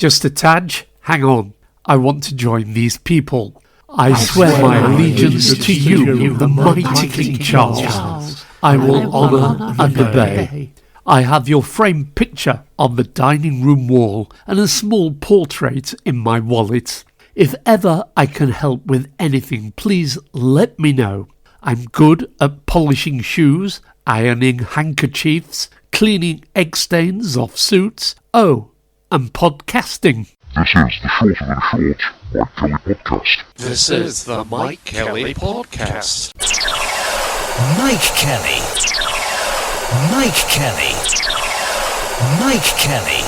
Just a tad? Hang on. I want to join these people. I swear my allegiance to you, the mighty King Charles. I will honour and obey. I have your framed picture on the dining room wall and a small portrait in my wallet. If ever I can help with anything, please let me know. I'm good at polishing shoes, ironing handkerchiefs, cleaning egg stains off suits, and podcasting. This is the Mikedjkelly podcast. This is the Mikedjkelly podcast. Mikedjkelly.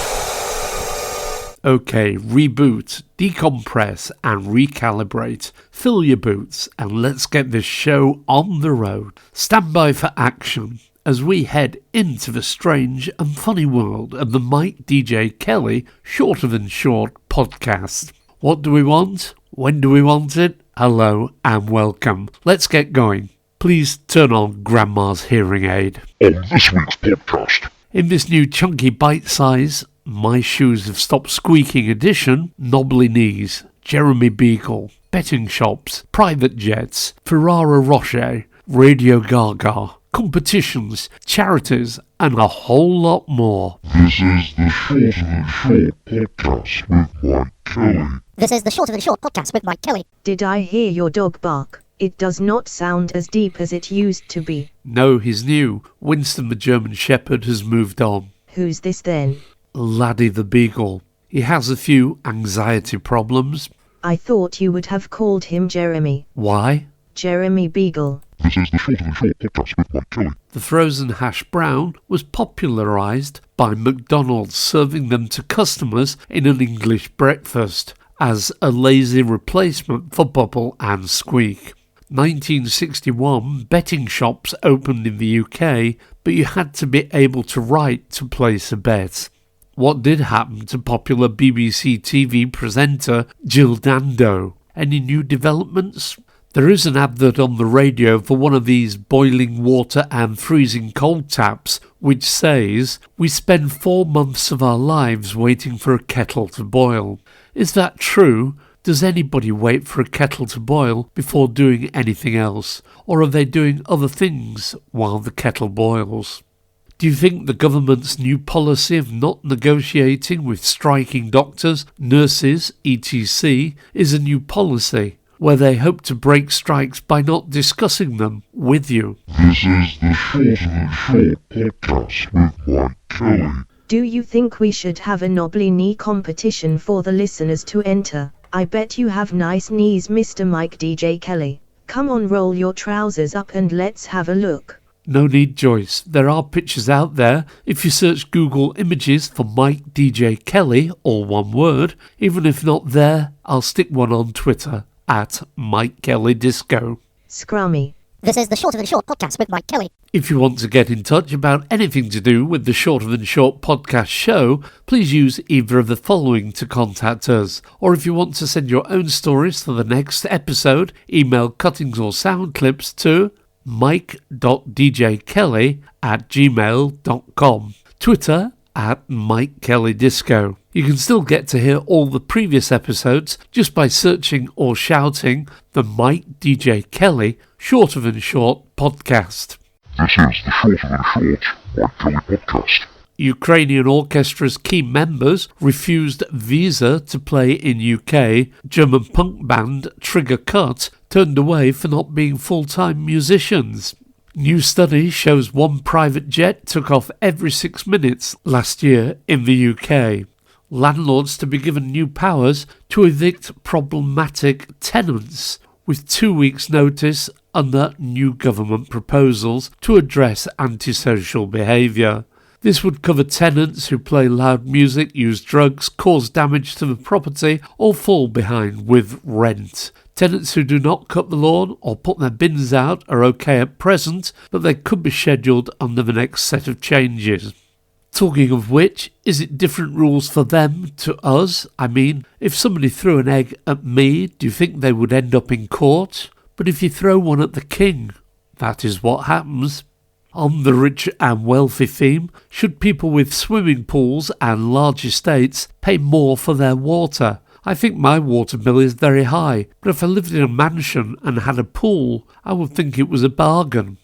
Okay, reboot, decompress and recalibrate. Fill your boots and let's get this show on the road. Stand by for action as we head into the strange and funny world of the Mikedjkelly Shorter Than Short podcast. What do we want? When do we want it? Hello and welcome. Let's get going. Please turn on Grandma's hearing aid. On this week's podcast. In this new Chunky Bitesize, My Shoes Have Stopped Squeaking edition, knobbly knees, Jeremy Beagle, betting shops, private jets, Ferrorah Roche, Radio Gaga, competitions, charities, and a whole lot more. This is the Shorter Than Short podcast with Mikedjkelly. This is the Shorter Than Short podcast with Mikedjkelly. Did I hear your dog bark? It does not sound as deep as it used to be. No, he's new. Winston the German Shepherd has moved on. Who's this then? Laddie the Beagle. He has a few anxiety problems. I thought you would have called him Jeremy. Why? Jeremy Beagle. This is the Shorter Than Short podcast with Mikedjkelly. The frozen hash brown was popularised by McDonald's serving them to customers in an English breakfast as a lazy replacement for Bubble and Squeak. 1961, betting shops opened in the UK, but you had to be able to write to place a bet. What did happen to popular BBC TV presenter Jill Dando? Any new developments? There is an advert on the radio for one of these boiling water and freezing cold taps, which says, "We spend 4 months of our lives waiting for a kettle to boil." Is that true? Does anybody wait for a kettle to boil before doing anything else? Or are they doing other things while the kettle boils? Do you think the government's new policy of not negotiating with striking doctors, nurses, etc. is a new policy, where they hope to break strikes by not discussing them with you? This is the Shorter Than Short podcast with Mikedjkelly. Do you think we should have a knobbly knee competition for the listeners to enter? I bet you have nice knees, Mr. Mikedjkelly. Come on, roll your trousers up and let's have a look. No need, Joyce. There are pictures out there. If you search Google Images for Mikedjkelly, all one word, even if not there, I'll stick one on Twitter at MikeKellyDisco. Scrummy. This is the Shorter Than Short podcast with Mikedjkelly. If you want to get in touch about anything to do with the Shorter Than Short podcast show, please use either of the following to contact us. Or if you want to send your own stories for the next episode, email cuttings or sound clips to mike.djkelly@gmail.com. Twitter at MikeKellyDisco. You can still get to hear all the previous episodes just by searching or shouting the Mikedjkelly Shorter Than Short podcast. This is the Shorter Than Short Mikedjkelly podcast. Ukrainian orchestra's key members refused visa to play in UK. German punk band Trigger Cut turned away for not being full-time musicians. New study shows one private jet took off every 6 minutes last year in the UK. Landlords to be given new powers to evict problematic tenants with 2 weeks' notice under new government proposals to address antisocial behaviour. This would cover tenants who play loud music, use drugs, cause damage to the property, or fall behind with rent. Tenants who do not cut the lawn or put their bins out are okay at present, but they could be scheduled under the next set of changes. Talking of which, is it different rules for them to us? I mean, if somebody threw an egg at me, do you think they would end up in court? But if you throw one at the king, that is what happens. On the rich and wealthy theme, should people with swimming pools and large estates pay more for their water? I think my water bill is very high, but if I lived in a mansion and had a pool, I would think it was a bargain.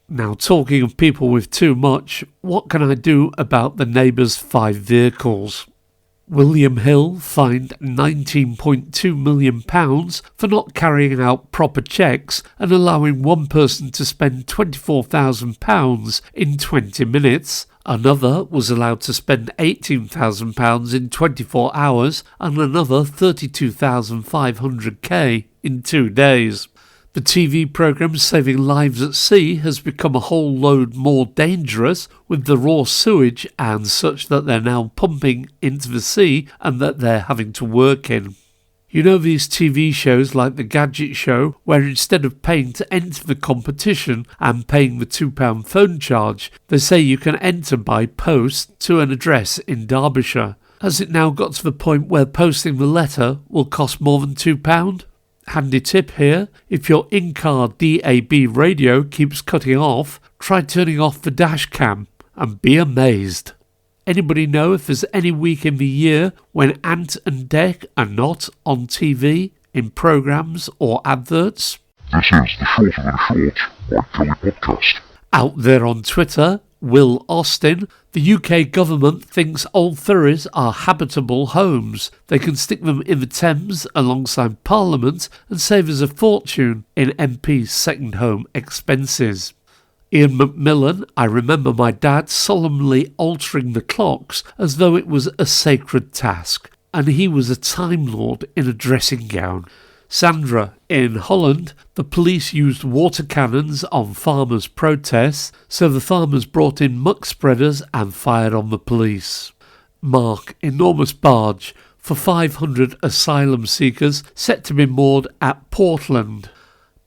Now, talking of people with too much, what can I do about the neighbour's 5 vehicles? William Hill fined £19.2 million for not carrying out proper checks and allowing one person to spend £24,000 in 20 minutes. Another was allowed to spend £18,000 in 24 hours and another £32,500 in 2 days. The TV programme Saving Lives at Sea has become a whole load more dangerous with the raw sewage and such that they're now pumping into the sea and that they're having to work in. You know these TV shows like The Gadget Show, where instead of paying to enter the competition and paying the £2 phone charge, they say you can enter by post to an address in Derbyshire. Has it now got to the point where posting the letter will cost more than £2? Handy tip here, if your in-car DAB radio keeps cutting off, try turning off the dash cam and be amazed. Anybody know if there's any week in the year when Ant and Dec are not on TV, in programmes or adverts? This is the Short of the Short Mike Kelly podcast. Out there on Twitter, Will Austin, the UK government thinks old ferries are habitable homes. They can stick them in the Thames alongside Parliament and save us a fortune in MP's second home expenses. Ian Macmillan, I remember my dad solemnly altering the clocks as though it was a sacred task, and he was a Time Lord in a dressing gown. Sandra, in Holland, the police used water cannons on farmers' protests, so the farmers brought in muck spreaders and fired on the police. Mark, enormous barge for 500 asylum seekers set to be moored at Portland.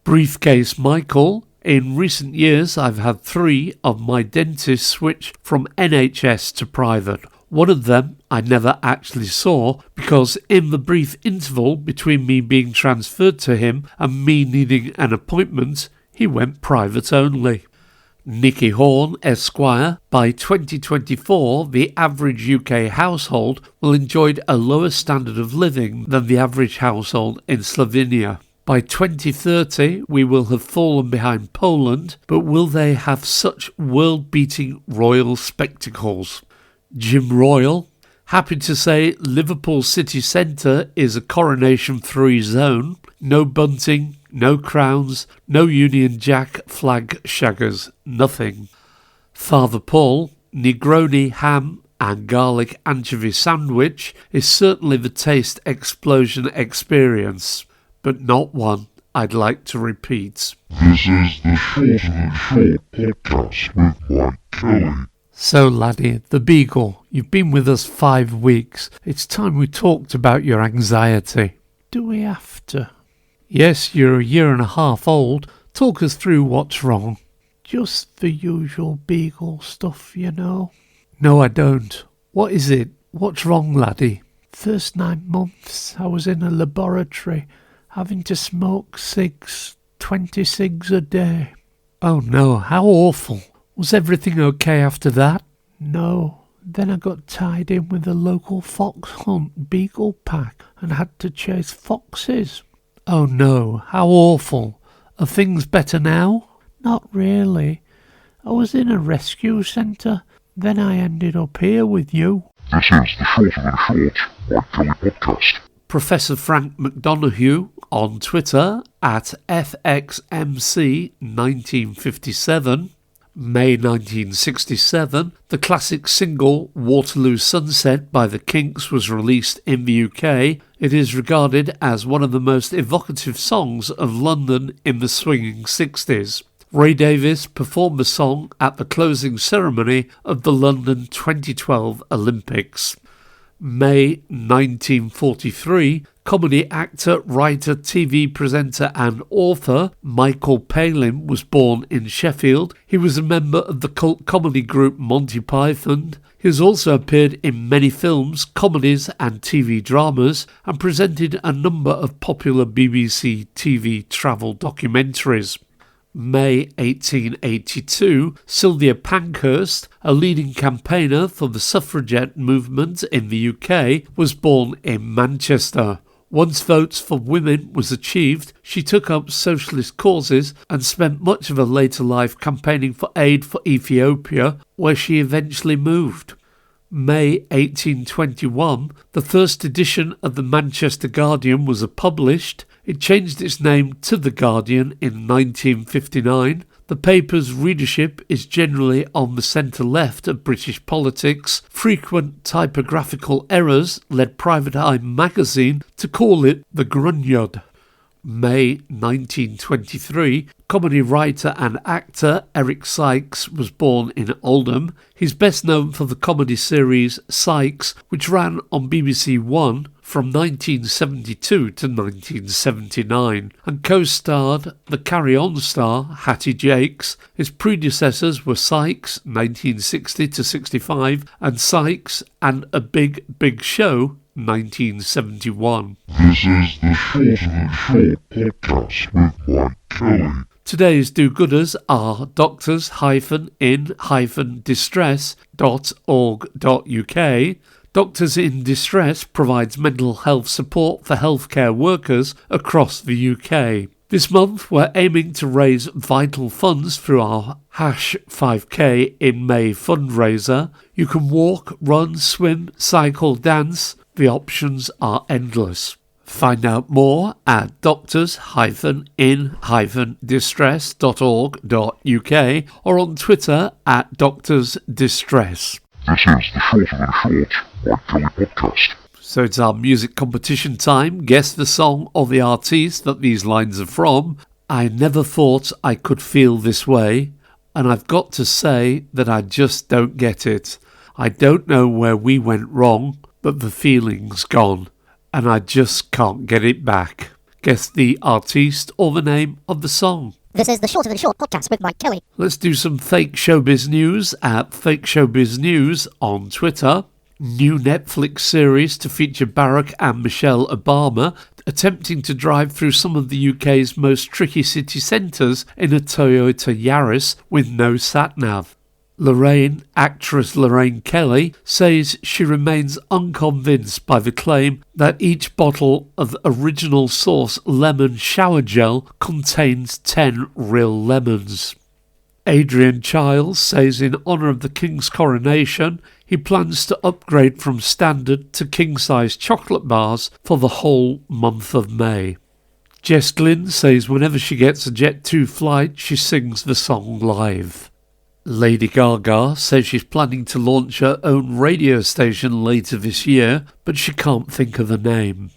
Briefcase Michael, in recent years I've had 3 of my dentists switch from NHS to private. One of them I never actually saw because in the brief interval between me being transferred to him and me needing an appointment, he went private only. Nicky Horn, Esquire, by 2024 the average UK household will enjoy a lower standard of living than the average household in Slovenia. By 2030 we will have fallen behind Poland, but will they have such world-beating royal spectacles? Jim Royal, happy to say Liverpool city centre is a coronation-free zone. No bunting, no crowns, no Union Jack flag shaggers, nothing. Father Paul, Negroni ham and garlic anchovy sandwich is certainly the taste explosion experience, but not one I'd like to repeat. This is the Short of the Short podcast with Mike Kelly. So laddie, the Beagle, you've been with us 5 weeks. It's time we talked about your anxiety. Do we have to? Yes, you're a 1.5 years old. Talk us through what's wrong. Just the usual Beagle stuff, you know. No, I don't. What is it? What's wrong, laddie? First 9 months I was in a laboratory having to smoke 20 cigs a day. Oh no, how awful. Was everything okay after that? No. Then I got tied in with a local fox hunt beagle pack and had to chase foxes. Oh no, how awful. Are things better now? Not really. I was in a rescue centre. Then I ended up here with you. This is the Short of the Short Mike Kelly podcast. Professor Frank McDonoghue on Twitter at FXMC1957. May 1967, the classic single Waterloo Sunset by the Kinks was released in the UK. It is regarded as one of the most evocative songs of London in the swinging 60s. Ray Davies performed the song at the closing ceremony of the London 2012 Olympics. May 1943, comedy actor, writer, TV presenter and author Michael Palin was born in Sheffield. He was a member of the cult comedy group Monty Python. He has also appeared in many films, comedies and TV dramas and presented a number of popular BBC TV travel documentaries. May 1882, Sylvia Pankhurst, a leading campaigner for the suffragette movement in the UK, was born in Manchester. Once votes for women was achieved, she took up socialist causes and spent much of her later life campaigning for aid for Ethiopia, where she eventually moved. May 1821, the first edition of the Manchester Guardian was published. It changed its name to The Guardian in 1959. The paper's readership is generally on the centre-left of British politics. Frequent typographical errors led Private Eye magazine to call it the Grunyard. May 1923, comedy writer and actor Eric Sykes was born in Oldham. He's best known for the comedy series Sykes, which ran on BBC One from 1972 to 1979, and co-starred the Carry On star Hattie Jacques. His predecessors were Sykes, 1960 to 65, and Sykes and A Big, Big Show, 1971. This is the Shorter Than Short podcast with Mike Kelly. Today's do-gooders are doctors-in-distress.org.uk. Doctors in Distress provides mental health support for healthcare workers across the UK. This month we're aiming to raise vital funds through our #5k in May fundraiser. You can walk, run, swim, cycle, dance. The options are endless. Find out more at doctors-in-distress.org.uk or on Twitter at doctorsdistress. This is the Shorter Than Short Mike Kelly podcast. So it's our music competition time. Guess the song or the artiste that these lines are from. I never thought I could feel this way, and I've got to say that I just don't get it. I don't know where we went wrong, but the feeling's gone, and I just can't get it back. Guess the artiste or the name of the song. This is the Shorter Than Short podcast with Mike Kelly. Let's do some fake showbiz news at Fake Showbiz News on Twitter. New Netflix series to feature Barack and Michelle Obama attempting to drive through some of the UK's most tricky city centres in a Toyota Yaris with no sat-nav. Actress Lorraine Kelly says she remains unconvinced by the claim that each bottle of original source lemon shower gel contains 10 real lemons. Adrian Chiles says in honour of the King's coronation, he plans to upgrade from standard to king-size chocolate bars for the whole month of May. Jess Glynn says whenever she gets a Jet2 flight, she sings the song live. Lady Gaga says she's planning to launch her own radio station later this year, but she can't think of the name.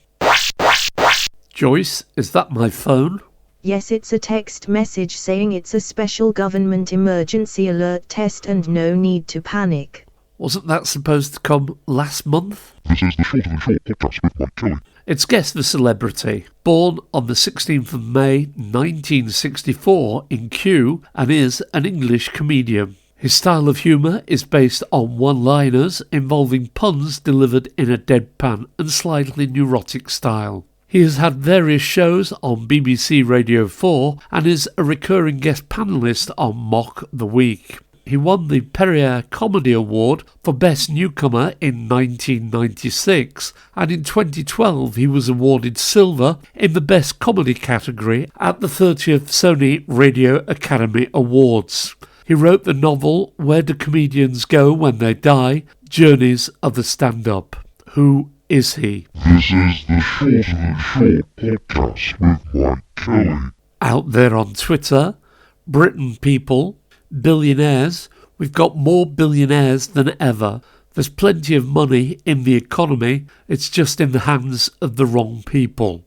Joyce, is that my phone? Yes, it's a text message saying it's a special government emergency alert test and no need to panic. Wasn't that supposed to come last month? This is the Shorter Than Short podcast with Mike Kelly. It's Guess the Celebrity. Born on the 16th of May 1964 in Kew and is an English comedian. His style of humour is based on one-liners involving puns delivered in a deadpan and slightly neurotic style. He has had various shows on BBC Radio 4 and is a recurring guest panellist on Mock the Week. He won the Perrier Comedy Award for Best Newcomer in 1996, and in 2012 he was awarded silver in the Best Comedy category at the 30th Sony Radio Academy Awards. He wrote the novel Where Do Comedians Go When They Die? Journeys of the Stand-Up. Who is he? This is the Shorter Than Short podcast with Mike Kelly. Out there on Twitter, Britain people, billionaires, we've got more billionaires than ever. There's plenty of money in the economy, it's just in the hands of the wrong people.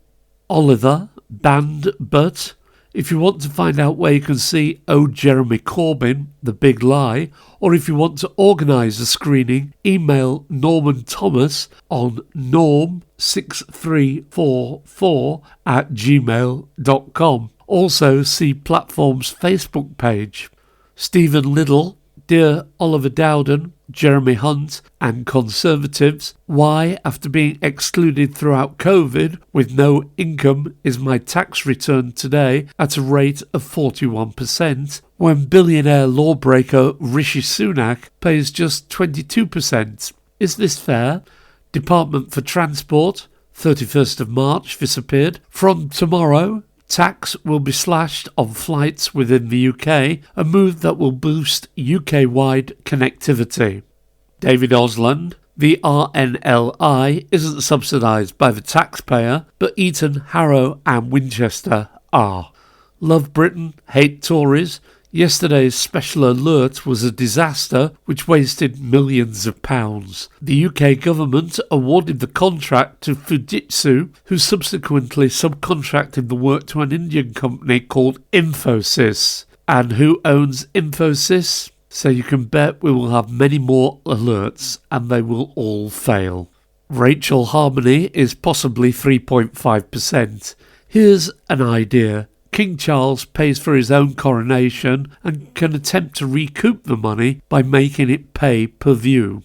Oliver, banned but... If you want to find out where you can see Oh Jeremy Corbyn, The Big Lie, or if you want to organise a screening, email Norman Thomas on norm6344@gmail.com. Also see Platform's Facebook page. Stephen Liddell, Dear Oliver Dowden, Jeremy Hunt and Conservatives, why, after being excluded throughout COVID with no income, is my tax return today at a rate of 41%, when billionaire lawbreaker Rishi Sunak pays just 22%? Is this fair? Department for Transport, 31st of March, this appeared. From tomorrow, tax will be slashed on flights within the UK, a move that will boost UK-wide connectivity. David Osland, the RNLI isn't subsidised by the taxpayer, but Eton, Harrow and Winchester are. Love Britain, hate Tories. Yesterday's special alert was a disaster which wasted millions of pounds. The UK government awarded the contract to Fujitsu, who subsequently subcontracted the work to an Indian company called Infosys. And who owns Infosys? So you can bet we will have many more alerts and they will all fail. Rachel Harmony is possibly 3.5%. Here's an idea. King Charles pays for his own coronation and can attempt to recoup the money by making it pay per view.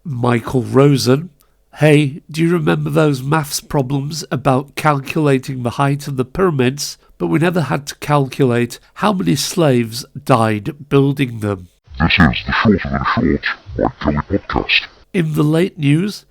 Michael Rosen, hey, do you remember those maths problems about calculating the height of the pyramids, but we never had to calculate how many slaves died building them? This is the Short of and Short Mikedjkelly podcast. In the late news,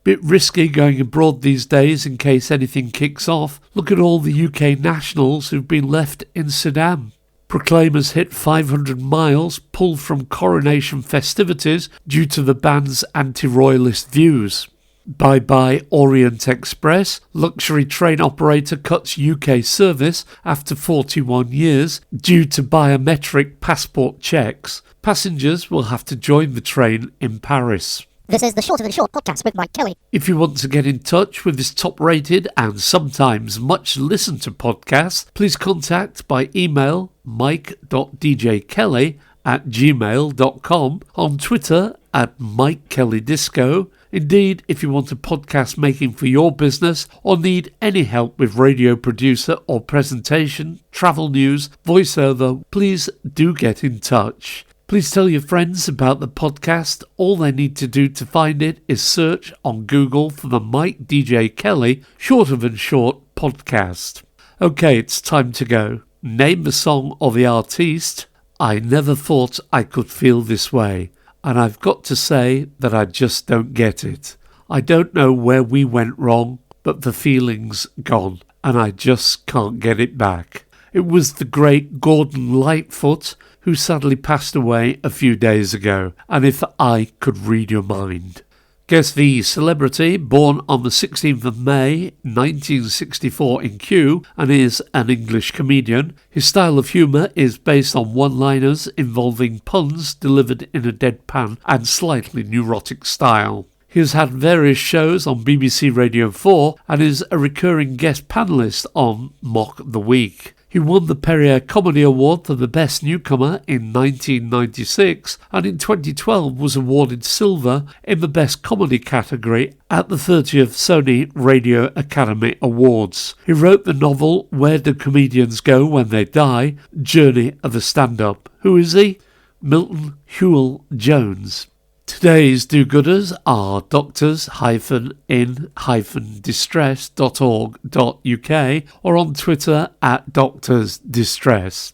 bit risky going abroad these days in case anything kicks off. Look at all the UK nationals who've been left in Sudan. Proclaimers hit 500 miles pulled from coronation festivities due to the band's anti-royalist views. Bye-bye Orient Express. Luxury train operator cuts UK service after 41 years due to biometric passport checks. Passengers will have to join the train in Paris. This is the Short of and Short podcast with Mike Kelly. If you want to get in touch with this top-rated and sometimes much-listened-to podcast, please contact by email mike.djkelly@gmail.com, on Twitter @MikeKellyDisco. Indeed, if you want a podcast making for your business or need any help with radio producer or presentation, travel news, voiceover, please do get in touch. Please tell your friends about the podcast. All they need to do to find it is search on Google for the Mikedjkelly Short of and Short podcast. Okay, it's time to go. Name the song or the artiste. I never thought I could feel this way. And I've got to say that I just don't get it. I don't know where we went wrong, but the feeling's gone. And I just can't get it back. It was the great Gordon Lightfoot who sadly passed away a few days ago, and if I could read your mind. Guess the celebrity, born on the 16th of May 1964 in Kew, and is an English comedian. His style of humour is based on one-liners involving puns delivered in a deadpan and slightly neurotic style. He has had various shows on BBC Radio 4 and is a recurring guest panellist on Mock the Week. He won the Perrier Comedy Award for the Best Newcomer in 1996 and in 2012 was awarded silver in the Best Comedy category at the 30th Sony Radio Academy Awards. He wrote the novel Where Do Comedians Go When They Die? Journey of a Stand-Up. Who is he? Milton Hewell Jones. Today's do-gooders are doctors-in-distress.org.uk or on Twitter @doctorsdistress.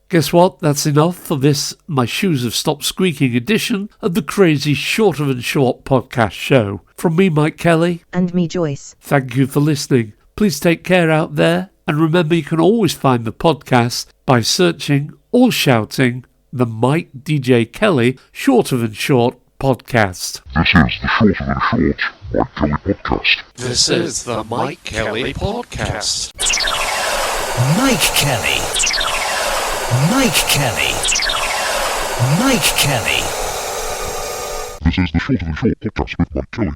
Guess what? That's enough for this My Shoes Have Stopped Squeaking edition of the crazy Short of and Short podcast show. From me, Mike Kelly. And me, Joyce. Thank you for listening. Please take care out there and remember you can always find the podcast by searching or shouting the Mikedjkelly Short of and Short podcast. This is the Mikedjkelly podcast. This is the Mike Kelly podcast. Mike Kelly. Mike Kelly. Mike Kelly. This is the Short of and Short podcast with Mike Kelly.